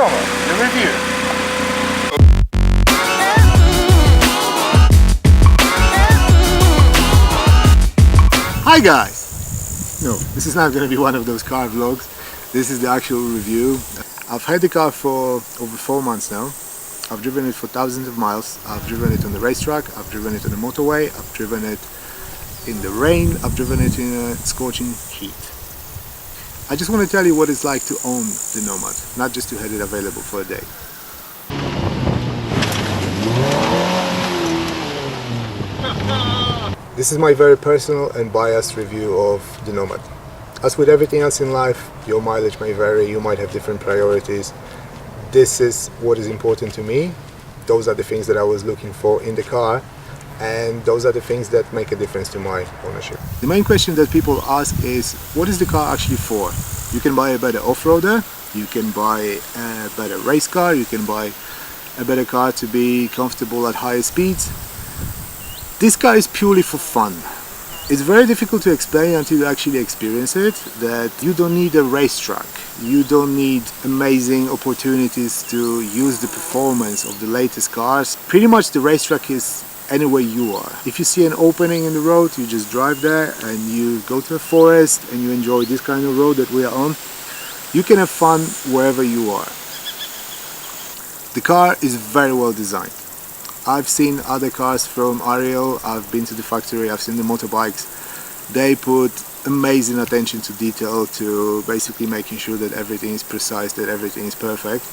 Nomad, the review. Hi guys! No, this is not going to be one of those car vlogs. This is the actual review. I've had the car for over 4 months now. I've driven it for thousands of miles. I've driven it on the racetrack, I've driven it on the motorway, I've driven it in the rain, I've driven it in a scorching heat. I just want to tell you what it's like to own the Nomad, not just to have it available for a day. This is my very personal and biased review of the Nomad. As with everything else in life, your mileage may vary, you might have different priorities. This is what is important to me. Those are the things that I was looking for in the car, and those are the things that make a difference to my ownership. The main question that people ask is, what is the car actually for? You can buy a better off-roader, you can buy a better race car, you can buy a better car to be comfortable at higher speeds. This car is purely for fun. It's very difficult to explain until you actually experience it, that you don't need a racetrack, you don't need amazing opportunities to use the performance of the latest cars. Pretty much the racetrack is anywhere you are. If you see an opening in the road, you just drive there and you go to a forest and you enjoy this kind of road that we are on. You can have fun wherever you are. The car is very well designed. I've seen other cars from Ariel, I've been to the factory, I've seen the motorbikes. They put amazing attention to detail, to basically making sure that everything is precise, that everything is perfect.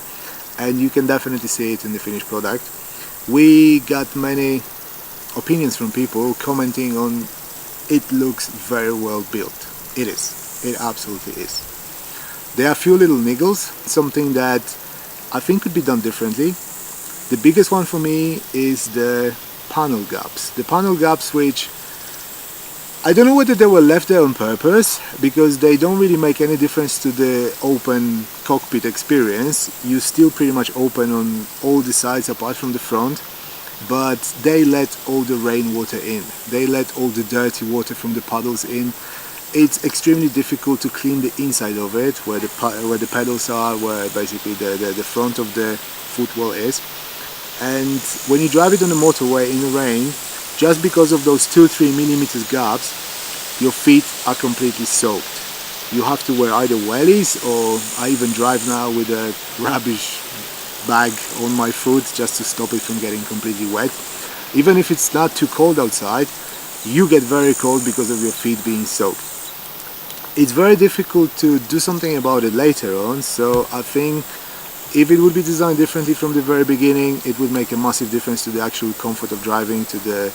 And you can definitely see it in the finished product. We got many opinions from people commenting on it looks very well built. It is. It absolutely is. There are a few little niggles, something that I think could be done differently. The biggest one for me is the panel gaps. The panel gaps which I don't know whether they were left there on purpose, because they don't really make any difference to the open cockpit experience. You still pretty much open on all the sides apart from the front, but they let all the rainwater in. They let all the dirty water from the puddles in. It's extremely difficult to clean the inside of it, where the pedals are, where basically the front of the footwell is. And when you drive it on the motorway in the rain, just because of those 2-3 millimeters gaps, your feet are completely soaked. You have to wear either wellies, or I even drive now with a rubbish bag on my foot just to stop it from getting completely wet. Even if it's not too cold outside, you get very cold because of your feet being soaked. It's very difficult to do something about it later on, so I think if it would be designed differently from the very beginning, it would make a massive difference to the actual comfort of driving, to the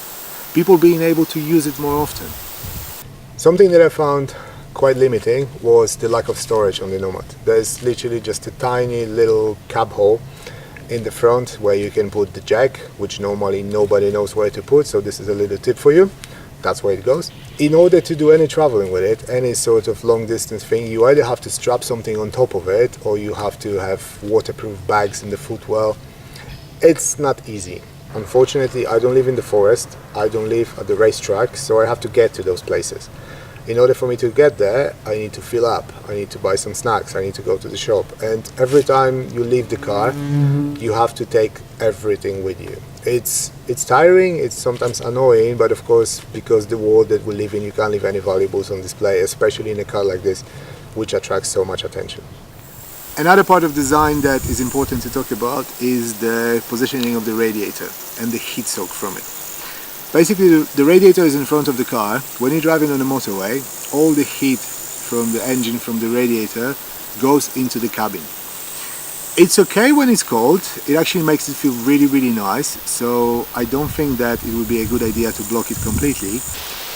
people being able to use it more often. Something that I found quite limiting was the lack of storage on the Nomad. There's literally just a tiny little cab hole in the front where you can put the jack, which normally nobody knows where to put, so this is a little tip for you. That's where it goes. In order to do any traveling with it, any sort of long distance thing, you either have to strap something on top of it, or you have to have waterproof bags in the footwell. It's not easy. Unfortunately, I don't live in the forest, I don't live at the racetrack, so I have to get to those places. In order for me to get there, I need to fill up, I need to buy some snacks, I need to go to the shop. And every time you leave the car, you have to take everything with you. It's tiring, it's sometimes annoying, but of course, because the world that we live in, you can't leave any valuables on display, especially in a car like this, which attracts so much attention. Another part of design that is important to talk about is the positioning of the radiator and the heat soak from it. Basically, the radiator is in front of the car. When you're driving on the motorway, all the heat from the engine, from the radiator, goes into the cabin. It's okay when it's cold, it actually makes it feel really, really nice, so I don't think that it would be a good idea to block it completely.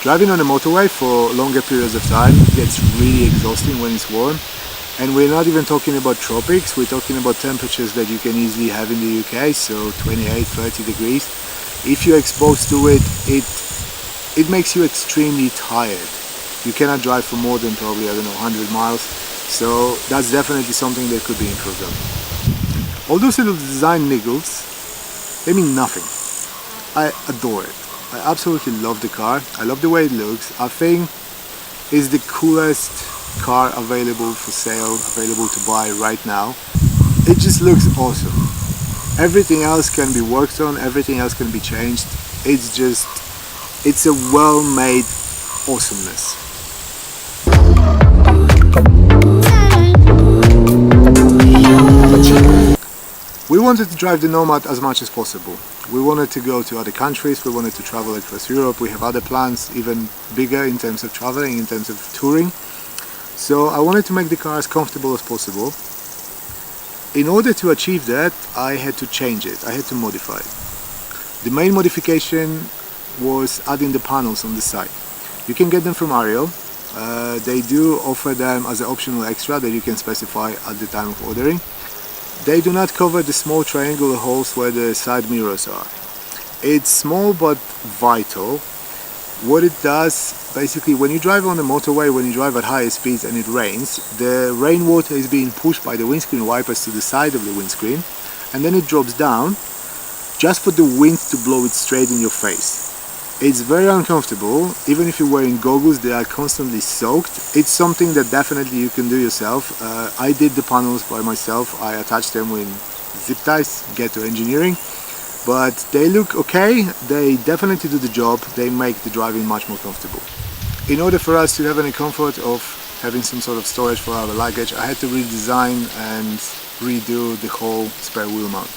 Driving on the motorway for longer periods of time gets really exhausting when it's warm, and we're not even talking about tropics, we're talking about temperatures that you can easily have in the UK, so 28, 30 degrees. If you're exposed to it, it makes you extremely tired. You cannot drive for more than probably, I don't know, 100 miles, so that's definitely something that could be improved on. All those little design niggles, they mean nothing. I adore it. I absolutely love the car. I love the way it looks. I think it's the coolest car available for sale, available to buy right now. it just looks awesome. Everything else can be worked on, everything else can be changed. It's a well-made awesomeness. We wanted to drive the Nomad as much as possible. We wanted to go to other countries, we wanted to travel across Europe, we have other plans, even bigger in terms of traveling, in terms of touring. So I wanted to make the car as comfortable as possible. In order to achieve that, I had to change it, I had to modify it. The main modification was adding the panels on the side. You can get them from Ariel. They do offer them as an optional extra that you can specify at the time of ordering. They do not cover the small triangular holes where the side mirrors are. It's small but vital. What it does, basically, when you drive on the motorway, when you drive at higher speeds and it rains, the rainwater is being pushed by the windscreen wipers to the side of the windscreen, and then it drops down just for the wind to blow it straight in your face. It's very uncomfortable. Even if you're wearing goggles, they are constantly soaked. It's something that definitely you can do yourself. I did the panels by myself. I attached them with zip ties, get to engineering. But they look okay. They definitely do the job. They make the driving much more comfortable. In order for us to have any comfort of having some sort of storage for our luggage, I had to redesign and redo the whole spare wheel mount.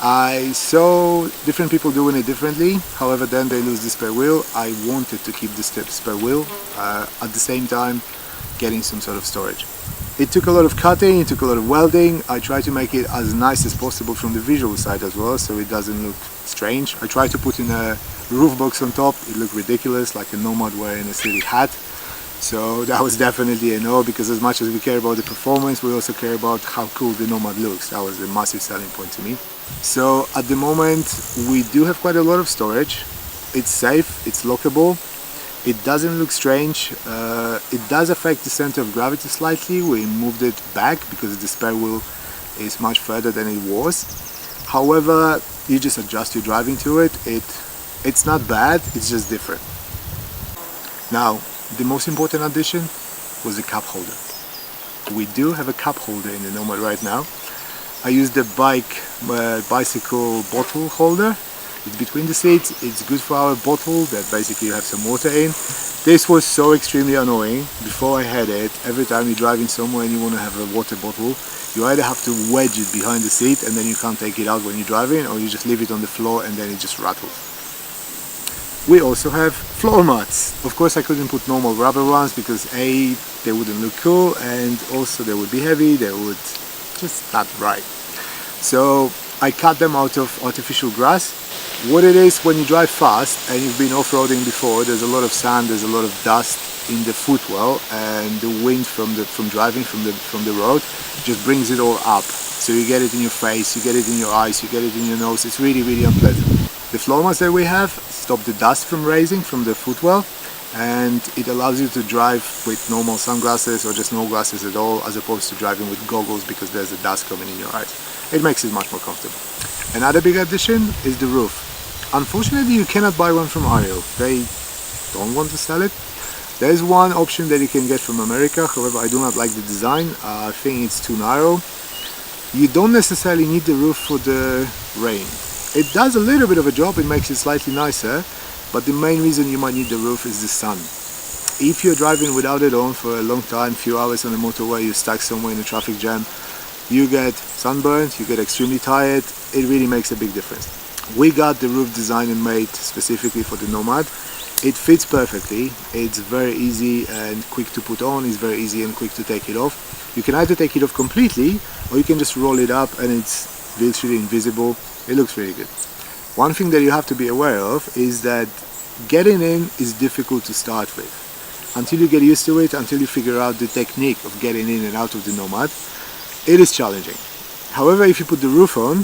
I saw different people doing it differently, however then they lose the spare wheel. I wanted to keep the spare wheel, at the same time getting some sort of storage. It took a lot of cutting, it took a lot of welding. I tried to make it as nice as possible from the visual side as well, so it doesn't look strange. I tried to put in a roof box on top. It looked ridiculous, like a Nomad wearing a silly hat. So that was definitely a no, because as much as we care about the performance, we also care about how cool the Nomad looks. That was a massive selling point to me. So at the moment we do have quite a lot of storage. It's safe, it's lockable, it doesn't look strange. It does affect the center of gravity slightly. We moved it back because the spare wheel is much further than it was. However, you just adjust your driving to it. It's not bad, it's just different. Now, the most important addition was the cup holder. We do have a cup holder in the Nomad right now. I used the bicycle bottle holder. It's between the seats. It's good for our bottle that basically you have some water in. This was so extremely annoying. Before I had it, every time you're driving somewhere and you want to have a water bottle, you either have to wedge it behind the seat and then you can't take it out when you're driving, or you just leave it on the floor and then it just rattles. We also have floor mats. Of course I couldn't put normal rubber ones because A, they wouldn't look cool, and also they would be heavy, they would just not right. So I cut them out of artificial grass. What it is, when you drive fast and you've been off-roading before, there's a lot of sand, there's a lot of dust in the footwell, and the wind from driving from the road just brings it all up. So you get it in your face, you get it in your eyes, you get it in your nose. It's really, really unpleasant. The floor mats that we have stop the dust from raising from the footwell, and it allows you to drive with normal sunglasses or just no glasses at all, as opposed to driving with goggles because there's the dust coming in your eyes. It makes it much more comfortable. Another big addition is the roof. Unfortunately, you cannot buy one from Ariel. They don't want to sell it. There's one option that you can get from America, however I do not like the design. I think it's too narrow. You don't necessarily need the roof for the rain. It does a little bit of a job, it makes it slightly nicer, but the main reason you might need the roof is the sun. If you're driving without it on for a long time, few hours on the motorway, you're stuck somewhere in a traffic jam, you get sunburned, you get extremely tired, it really makes a big difference. We got the roof designed and made specifically for the Nomad. It fits perfectly, it's very easy and quick to put on, it's very easy and quick to take it off. You can either take it off completely, or you can just roll it up and it's literally invisible. It looks really good. One thing that you have to be aware of is that getting in is difficult to start with. Until you get used to it, until you figure out the technique of getting in and out of the Nomad, it is challenging. However, if you put the roof on,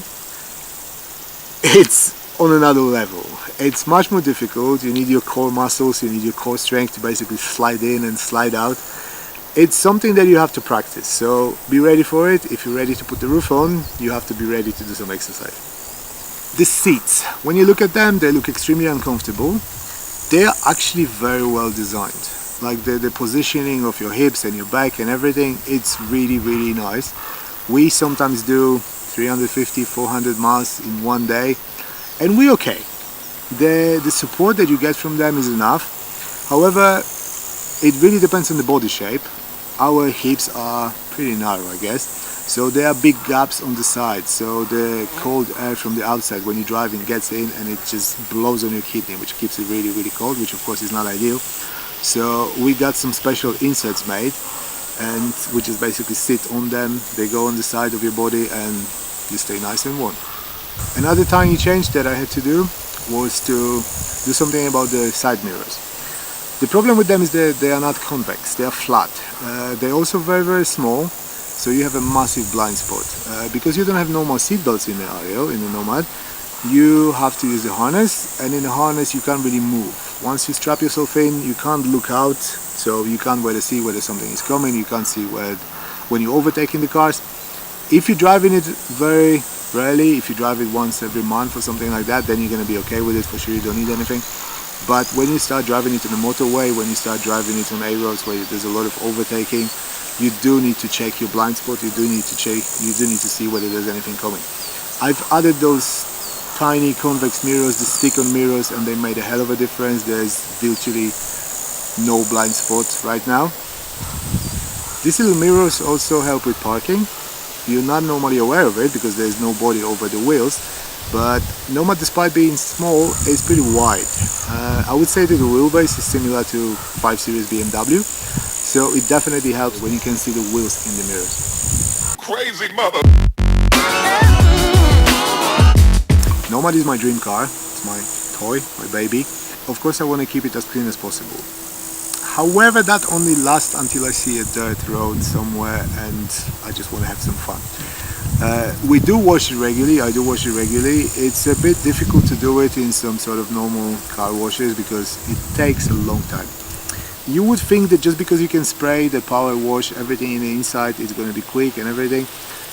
it's on another level. It's much more difficult. You need your core muscles, you need your core strength to basically slide in and slide out. It's something that you have to practice, so be ready for it. If you're ready to put the roof on, you have to be ready to do some exercise. The seats, when you look at them, they look extremely uncomfortable. They are actually very well designed. Like the positioning of your hips and your back and everything, it's really, really nice. We sometimes do 350, 400 miles in one day, and we're okay. The support that you get from them is enough. However, it really depends on the body shape. Our hips are pretty narrow, I guess, so there are big gaps on the side, so the cold air from the outside when you're driving gets in and it just blows on your kidney, which keeps it really, really cold, which of course is not ideal. So we got some special inserts made, and we just basically sit on them. They go on the side of your body and you stay nice and warm. Another tiny change that I had to do was to do something about the side mirrors. The problem with them is that they are not convex, they are flat. They're also very, very small, so you have a massive blind spot. Because you don't have normal seat belts in the Ariel, in the Nomad, you have to use the harness, and in the harness you can't really move. Once you strap yourself in, you can't look out, so you can't really see whether something is coming, you can't see when you're overtaking the cars. If you're driving it very rarely, if you drive it once every month or something like that, then you're going to be okay with it, for sure you don't need anything. But when you start driving it on the motorway, when you start driving it on A-roads where there's a lot of overtaking, you do need to check your blind spot, you do need to see whether there's anything coming. I've added those tiny convex mirrors, the stick-on mirrors, and they made a hell of a difference. There's virtually no blind spot right now. These little mirrors also help with parking. You're not normally aware of it because there's no body over the wheels, but Nomad, despite being small, is pretty wide. I would say that the wheelbase is similar to 5 Series BMW, so it definitely helps when you can see the wheels in the mirrors. Crazy mother! Nomad is my dream car, it's my toy, my baby. Of course I want to keep it as clean as possible. However, that only lasts until I see a dirt road somewhere and I just want to have some fun. We do wash it regularly, I do wash it regularly. It's a bit difficult to do it in some sort of normal car washes because it takes a long time. You would think that just because you can spray the power wash everything in the inside, it's going to be quick and everything.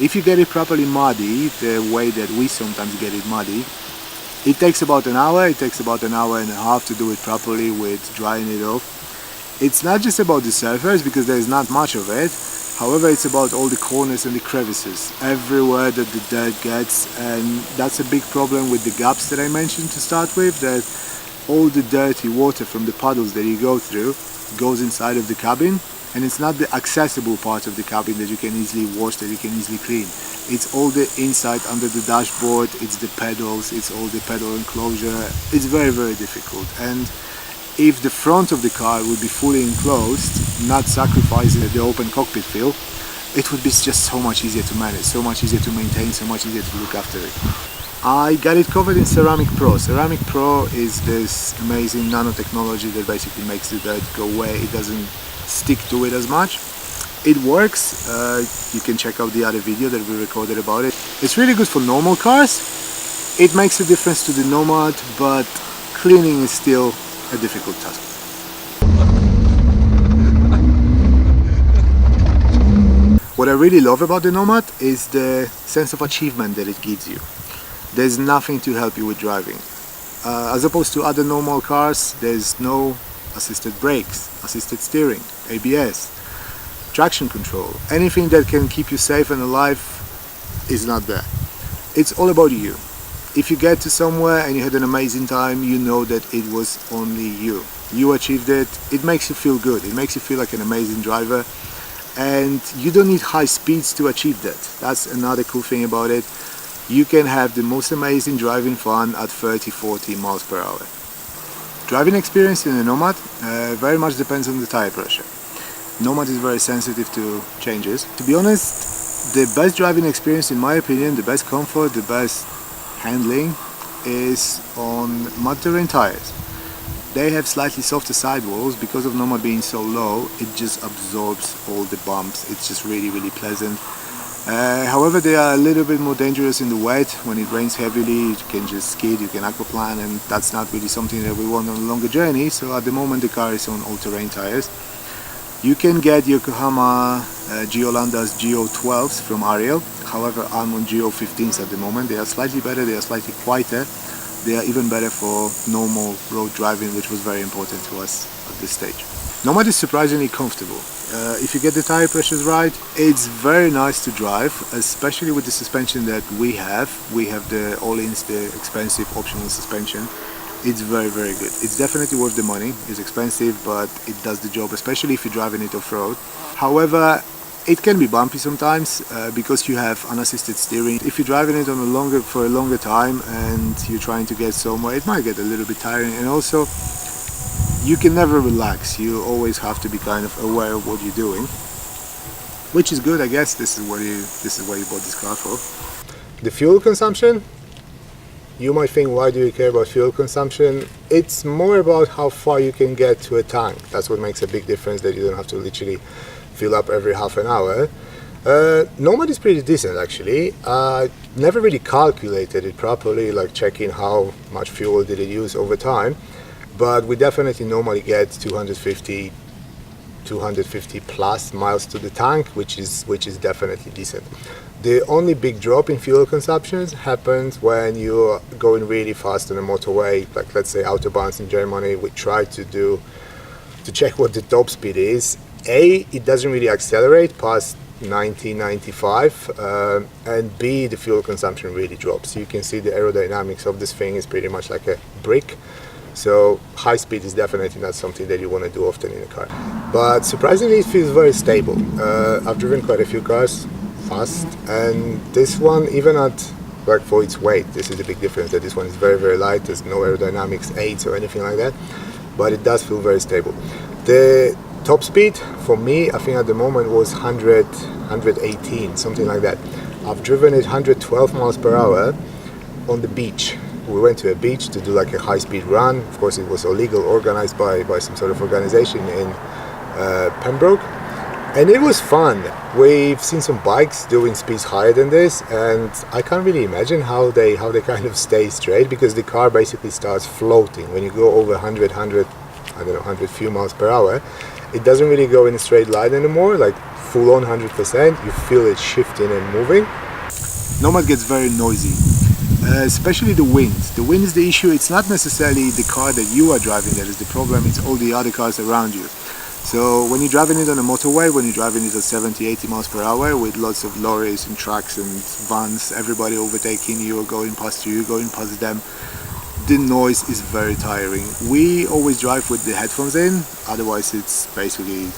If you get it properly muddy, the way that we sometimes get it muddy, it takes about an hour, it takes about an hour and a half to do it properly with drying it off. It's not just about the surface because there's not much of it. However, it's about all the corners and the crevices, everywhere that the dirt gets, and that's a big problem with the gaps that I mentioned to start with, that all the dirty water from the puddles that you go through goes inside of the cabin, and it's not the accessible part of the cabin that you can easily wash, that you can easily clean. It's all the inside under the dashboard, it's the pedals, it's all the pedal enclosure. It's very, very difficult. And if the front of the car would be fully enclosed, not sacrificing the open cockpit feel, it would be just so much easier to manage, so much easier to maintain, so much easier to look after it. I got it covered in Ceramic Pro. Ceramic Pro is this amazing nanotechnology that basically makes the dirt go away. It doesn't stick to it as much. It works. You can check out the other video that we recorded about it. It's really good for normal cars. It makes a difference to the Nomad, but cleaning is still a difficult task. What I really love about the Nomad is the sense of achievement that it gives you. There's nothing to help you with driving. As opposed to other normal cars, there's no assisted brakes, assisted steering, ABS, traction control. Anything that can keep you safe and alive is not there. It's all about you. If you get to somewhere and you had an amazing time, you know that it was only you. You achieved it. It makes you feel good. It makes you feel like an amazing driver. And you don't need high speeds to achieve that. That's another cool thing about it. You can have the most amazing driving fun at 30-40 miles per hour. Driving experience in a Nomad very much depends on the tire pressure. Nomad is very sensitive to changes. To be honest, the best driving experience, in my opinion, the best comfort, the best handling is on mud terrain tires. They have slightly softer sidewalls because of Nomad being so low. It just absorbs all the bumps. It's just really, really pleasant. However, they are a little bit more dangerous in the wet. When it rains heavily, you can just skid, you can aquaplane, and that's not really something that we want on a longer journey. So at the moment the car is on all-terrain tires. You can get Yokohama Geolandas Geo12s from Ariel. However, I'm on Geo15s at the moment. They are slightly better, they are slightly quieter. They are even better for normal road driving, which was very important to us at this stage. Nomad is surprisingly comfortable. If you get the tire pressures right, it's very nice to drive, especially with the suspension that we have. We have the All-ins, the expensive optional suspension. It's very, very good. It's definitely worth the money. It's expensive, but it does the job, especially if you're driving it off-road. However, it can be bumpy sometimes because you have unassisted steering. If you're driving it for a longer time and you're trying to get somewhere, it might get a little bit tiring. And also, you can never relax. You always have to be kind of aware of what you're doing, which is good, I guess. This is why you bought this car for. The fuel consumption. You might think, why do you care about fuel consumption? It's more about how far you can get to a tank. That's what makes a big difference, that you don't have to literally fill up every half an hour. Nomad is pretty decent, actually. Never really calculated it properly, like checking how much fuel did it use over time. But we definitely normally get 250 plus miles to the tank, which is definitely decent. The only big drop in fuel consumption happens when you're going really fast on a motorway, like let's say autobahns in Germany. We try to check what the top speed is. It doesn't really accelerate past 90, 95, and B, the fuel consumption really drops. You can see the aerodynamics of this thing is pretty much like a brick. So high speed is definitely not something that you want to do often in a car. But surprisingly, it feels very stable. I've driven quite a few cars fast, and this one, even at like for its weight, this is a big difference, that this one is very, very light. There's no aerodynamics aids or anything like that, but it does feel very stable. The top speed for me, I think at the moment was 118, something like that. I've driven it 112 miles per hour on the beach. We went to a beach to do like a high-speed run. Of course, it was illegal, organized by some sort of organization in Pembroke, and it was fun. We've seen some bikes doing speeds higher than this, and I can't really imagine how they kind of stay straight, because the car basically starts floating when you go over 100 few miles per hour. It doesn't really go in a straight line anymore, like full on 100%. You feel it shifting and moving. Nomad gets very noisy. Especially the wind. The wind is the issue. It's not necessarily the car that you are driving that is the problem, it's all the other cars around you. So when you're driving it on a motorway, when you're driving it at 70, 80 miles per hour with lots of lorries and trucks and vans, everybody overtaking you or going past you, going past them, the noise is very tiring. We always drive with the headphones in, otherwise it's basically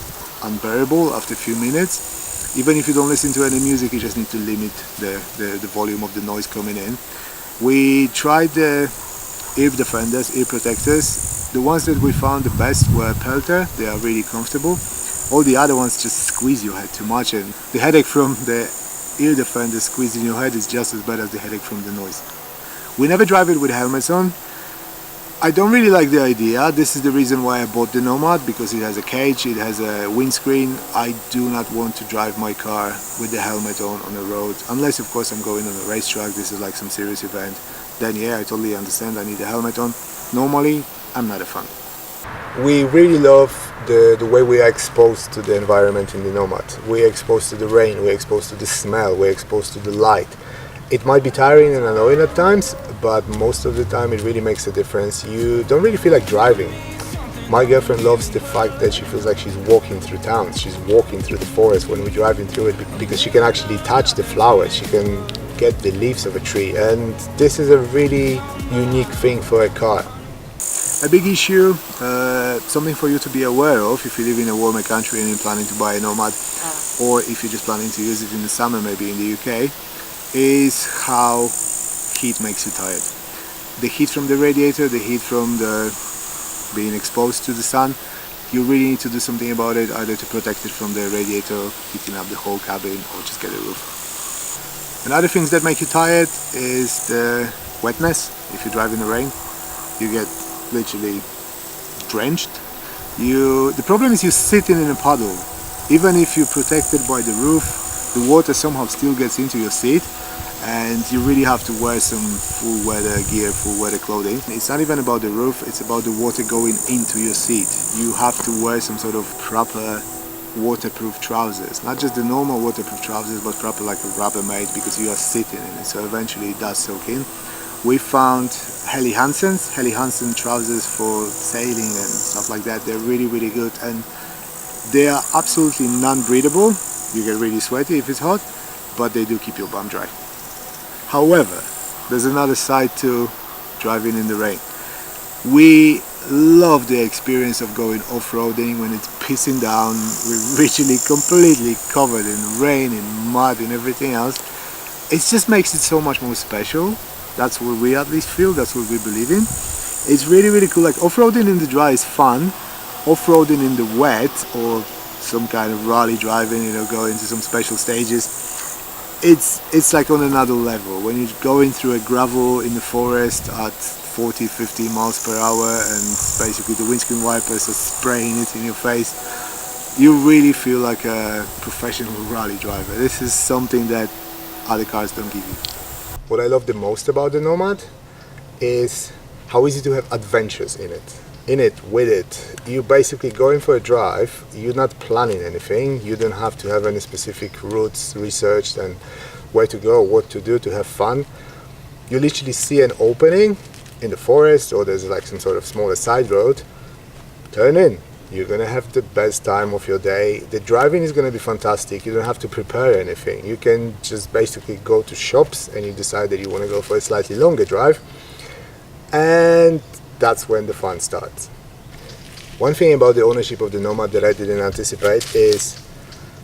unbearable after a few minutes. Even if you don't listen to any music, you just need to limit the volume of the noise coming in. We tried the ear defenders, ear protectors. The ones that we found the best were Pelter. They are really comfortable. All the other ones just squeeze your head too much, and the headache from the ear defender squeezing your head is just as bad as the headache from the noise. We never drive it with helmets on. I don't really like the idea. This is the reason why I bought the Nomad, because it has a cage, it has a windscreen. I do not want to drive my car with the helmet on the road, unless of course I'm going on a racetrack, this is like some serious event. Then yeah, I totally understand, I need a helmet on. Normally, I'm not a fan. We really love the way we are exposed to the environment in the Nomad. We're exposed to the rain, we're exposed to the smell, we're exposed to the light. It might be tiring and annoying at times, but most of the time it really makes a difference. You don't really feel like driving. My girlfriend loves the fact that she feels like she's walking through towns, she's walking through the forest when we're driving through it, because she can actually touch the flowers, she can get the leaves of a tree, and this is a really unique thing for a car. A big issue, something for you to be aware of if you live in a warmer country and you're planning to buy a Nomad, or if you're just planning to use it in the summer, maybe in the UK, is how heat makes you tired. The heat from the radiator, the heat from being exposed to the sun, you really need to do something about it, either to protect it from the radiator heating up the whole cabin, or just get a roof. And other things that make you tired is the wetness. If you drive in the rain, you get literally drenched. The problem is you're sitting in a puddle. Even if you're protected by the roof, the water somehow still gets into your seat, and you really have to wear some full weather gear, full weather clothing. It's not even about the roof, it's about the water going into your seat. You have to wear some sort of proper waterproof trousers, not just the normal waterproof trousers, but proper like a Rubbermaid, because you are sitting in it, so eventually it does soak in. We found Helly Hansen trousers for sailing and stuff like that. They're really, really good, and They are absolutely non-breathable. You get really sweaty if it's hot, but they do keep your bum dry. However, there's another side to driving in the rain. We love the experience of going off-roading when it's pissing down. We're literally completely covered in rain, in mud, and everything else. It just makes it so much more special. That's what we at least feel, that's what we believe in. It's really, really cool. Like, off-roading in the dry is fun. Off-roading in the wet, or some kind of rally driving, you know, going to some special stages, it's like on another level. When you're going through a gravel in the forest at 40, 50 miles per hour and basically the windscreen wipers are spraying it in your face, you really feel like a professional rally driver. This is something that other cars don't give you. What I love the most about the Nomad is how easy to have adventures in it. With it, you're basically going for a drive, you're not planning anything, you don't have to have any specific routes researched and where to go, what to do to have fun. You literally see an opening in the forest, or there's like some sort of smaller side road, turn in. You're gonna have the best time of your day. The driving is gonna be fantastic. You don't have to prepare anything. You can just basically go to shops and you decide that you want to go for a slightly longer drive, and that's when the fun starts. One thing about the ownership of the Nomad that I didn't anticipate is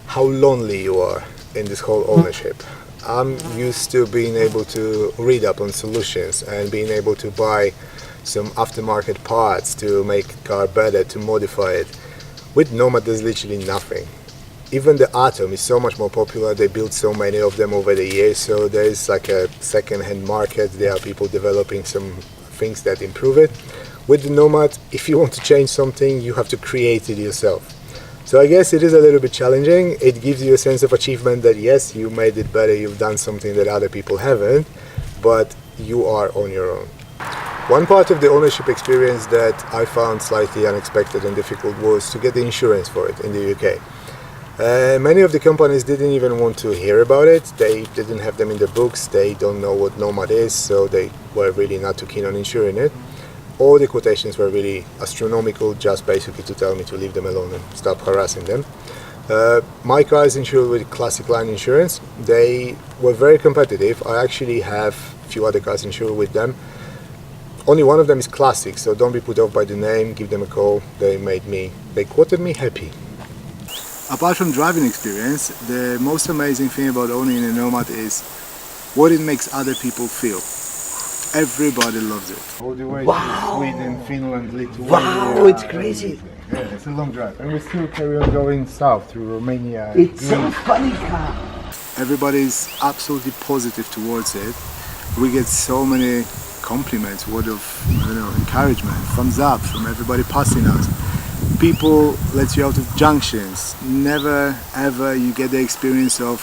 how lonely you are in this whole ownership. I'm used to being able to read up on solutions and being able to buy some aftermarket parts to make the car better, to modify it. With Nomad there's literally nothing. Even the Atom is so much more popular, they built so many of them over the years, so there's like a second-hand market. There are people developing some things that improve it. With the Nomad, if you want to change something, you have to create it yourself. So I guess it is a little bit challenging. It gives you a sense of achievement that yes, you made it better, you've done something that other people haven't, but you are on your own. One part of the ownership experience that I found slightly unexpected and difficult was to get the insurance for it in the UK. Many of the companies didn't even want to hear about it. They didn't have them in their books. They don't know what Nomad is, so they were really not too keen on insuring it. All the quotations were really astronomical, just basically to tell me to leave them alone and stop harassing them. My car is insured with Classic Line Insurance. They were very competitive. I actually have a few other cars insured with them. Only one of them is Classic, so don't be put off by the name, give them a call. They quoted me happy. Apart from driving experience, the most amazing thing about owning a Nomad is what it makes other people feel. Everybody loves it. All the way to Sweden, Finland, Lithuania. Wow, it's crazy. Yeah, it's a long drive. And we still carry on going south through Romania. It's so funny car. Everybody's absolutely positive towards it. We get so many compliments, word of encouragement, thumbs up from everybody passing us. People let you out of junctions. Never ever you get the experience of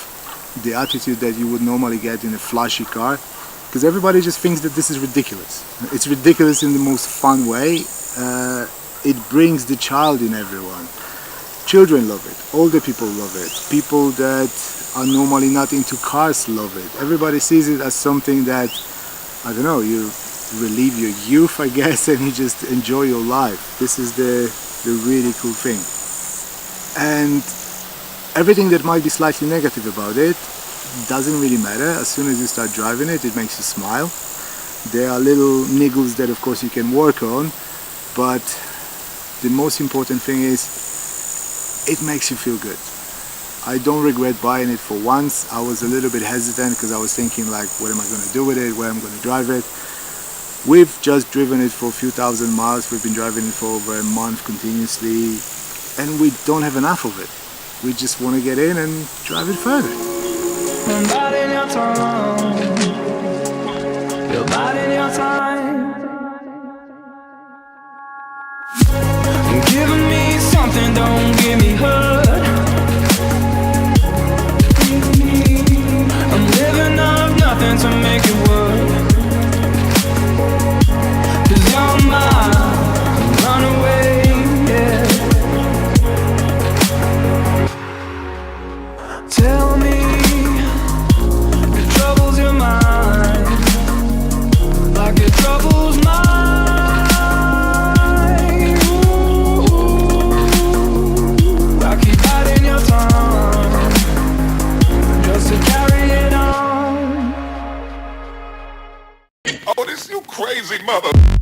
the attitude that you would normally get in a flashy car, because everybody just thinks that this is ridiculous. It's ridiculous in the most fun way. It brings the child in everyone. Children love it, older people love it, people that are normally not into cars love it. Everybody sees it as something that, I don't know, you relieve your youth, I guess, and you just enjoy your life. This is the really cool thing. And everything that might be slightly negative about it doesn't really matter. As soon as you start driving it, it makes you smile. There are little niggles that of course you can work on, but the most important thing is it makes you feel good. I don't regret buying it for once. I was a little bit hesitant because I was thinking like, what am I going to do with it, where I'm going to drive it. We've just driven it for a few thousand miles. We've been driving it for over a month continuously, and we don't have enough of it. We just want to get in and drive it further. You're biding your time. You're biding your time. You're giving me something, don't give me hurt. I'm living off nothing to make it work. Tell me it troubles your mind like it troubles mine. Ooh, like crazy mother.